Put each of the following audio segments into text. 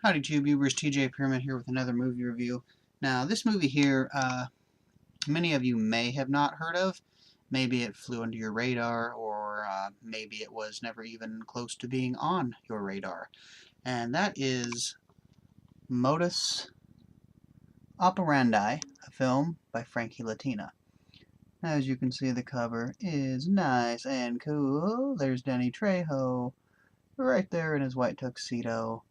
Howdy Tube viewers, TJ Pyramid here with another movie review. Now this movie here, many of you may have not heard of. Maybe it flew under your radar, or maybe it was never even close to being on your radar. And that is Modus Operandi, a film by Frankie Latina. As you can see, the cover is nice and cool. There's Danny Trejo right there in his white tuxedo.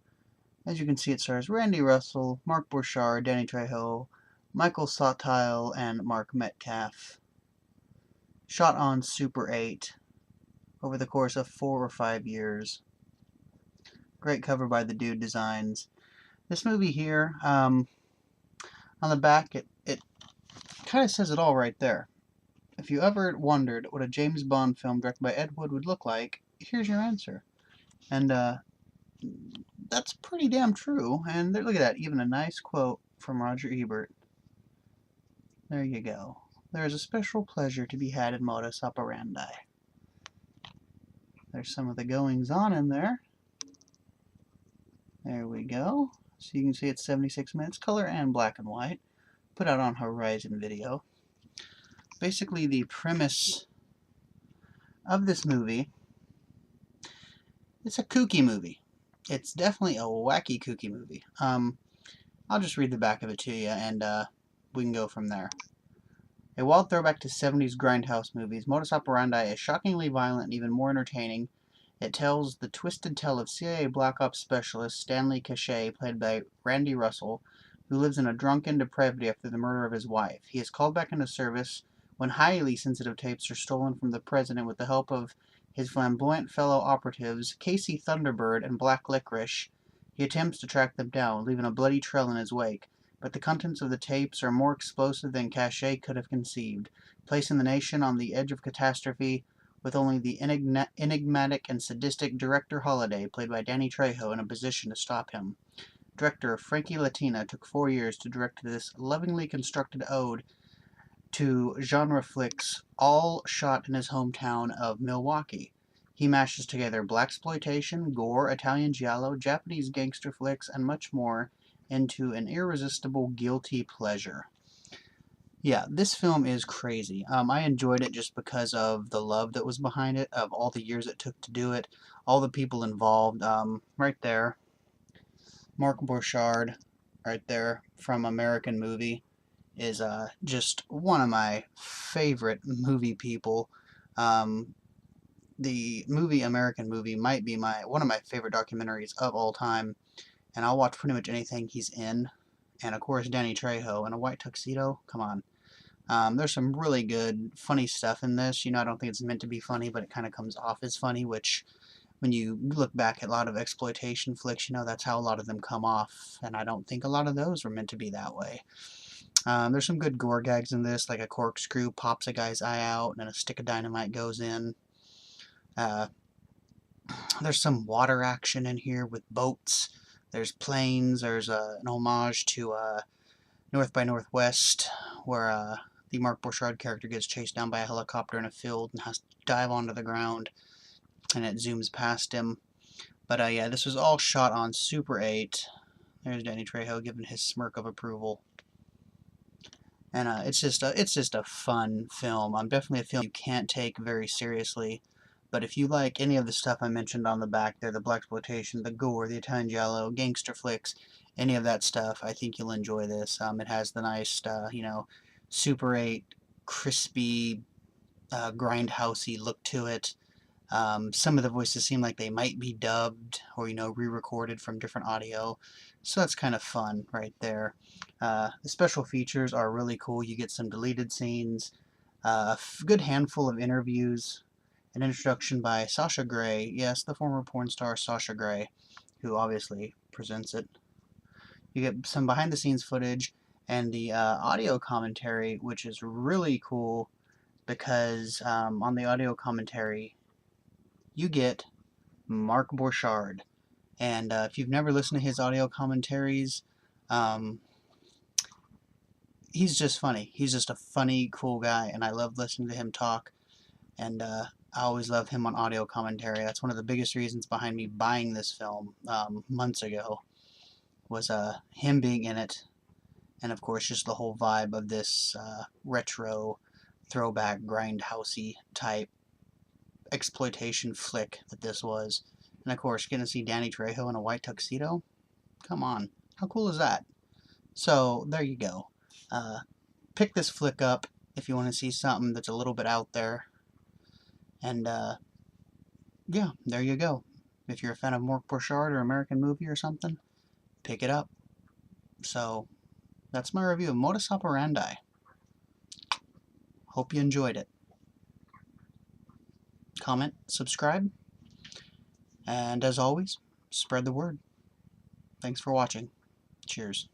As you can see, it stars Randy Russell, Mark Borchardt, Danny Trejo, Michael Sawtile, and Mark Metcalf. Shot on Super 8 over the course of 4 or 5 years. Great cover by the Dude Designs. This movie here, on the back, it kind of says it all right there. If you ever wondered what a James Bond film directed by Ed Wood would look like, here's your answer. And that's pretty damn true. And look at that, even a nice quote from Roger Ebert. There you go. There is a special pleasure to be had in Modus Operandi. There's some of the goings-on in there. There we go. So you can see it's 76 minutes, color and black and white. Put out on Horizon Video. Basically, the premise of this movie, it's a kooky movie. It's definitely a wacky kooky movie. I'll just read the back of it to you, and we can go from there. A wild throwback to 70s grindhouse movies, Modus Operandi is shockingly violent and even more entertaining. It tells the twisted tale of CIA Black Ops specialist Stanley Cachet, played by Randy Russell, who lives in a drunken depravity after the murder of his wife. He is called back into service when highly sensitive tapes are stolen from the president with the help of his flamboyant fellow operatives, Casey Thunderbird and Black Licorice. He attempts to track them down, leaving a bloody trail in his wake. But the contents of the tapes are more explosive than Cachet could have conceived, placing the nation on the edge of catastrophe, with only the enigmatic and sadistic Director Holliday, played by Danny Trejo, in a position to stop him. Director Frankie Latina took 4 years to direct this lovingly constructed ode to genre flicks, all shot in his hometown of Milwaukee. He mashes together blaxploitation, gore, Italian giallo, Japanese gangster flicks, and much more into an irresistible guilty pleasure. Yeah, this film is crazy. I enjoyed it just because of the love that was behind it, of all the years it took to do it, all the people involved. Right there, Mark Borchardt, right there, from American Movie, is just one of my favorite movie people. The movie American Movie might be one of my favorite documentaries of all time, and I'll watch pretty much anything he's in. And of course, Danny Trejo in a white tuxedo. Come on. There's some really good, funny stuff in this. I don't think it's meant to be funny, but it kind of comes off as funny, which, when you look back at a lot of exploitation flicks, that's how a lot of them come off, and I don't think a lot of those were meant to be that way. There's some good gore gags in this, like a corkscrew pops a guy's eye out, and then a stick of dynamite goes in. There's some water action in here with boats. There's planes. There's an homage to North by Northwest, where the Mark Borchardt character gets chased down by a helicopter in a field and has to dive onto the ground, and it zooms past him. But yeah, this was all shot on Super 8. There's Danny Trejo giving his smirk of approval. And it's just a fun film. Definitely a film you can't take very seriously. But if you like any of the stuff I mentioned on the back there, the blaxploitation, the gore, the Italian giallo, gangster flicks, any of that stuff, I think you'll enjoy this. It has the nice, Super 8, crispy, grindhousey look to it. Some of the voices seem like they might be dubbed or, re-recorded from different audio. So that's kind of fun right there. The special features are really cool. You get some deleted scenes, a good handful of interviews, an introduction by Sasha Grey. Yes, the former porn star Sasha Grey, who obviously presents it. You get some behind-the-scenes footage and the audio commentary, which is really cool because on the audio commentary, you get Mark Borchardt. And if you've never listened to his audio commentaries, he's just funny. He's just a funny, cool guy, and I love listening to him talk. And I always love him on audio commentary. That's one of the biggest reasons behind me buying this film months ago. was him being in it, and of course just the whole vibe of this retro, throwback, grindhousey type exploitation flick that this was. And of course, getting to see Danny Trejo in a white tuxedo, come on, how cool is that? So there you go. Pick this flick up if you want to see something that's a little bit out there. And yeah, there you go. If you're a fan of Mork Borchardt or American Movie or something, pick it up. So that's my review of Modus Operandi. Hope you enjoyed it. Comment, subscribe, and as always, spread the word. Thanks for watching. Cheers.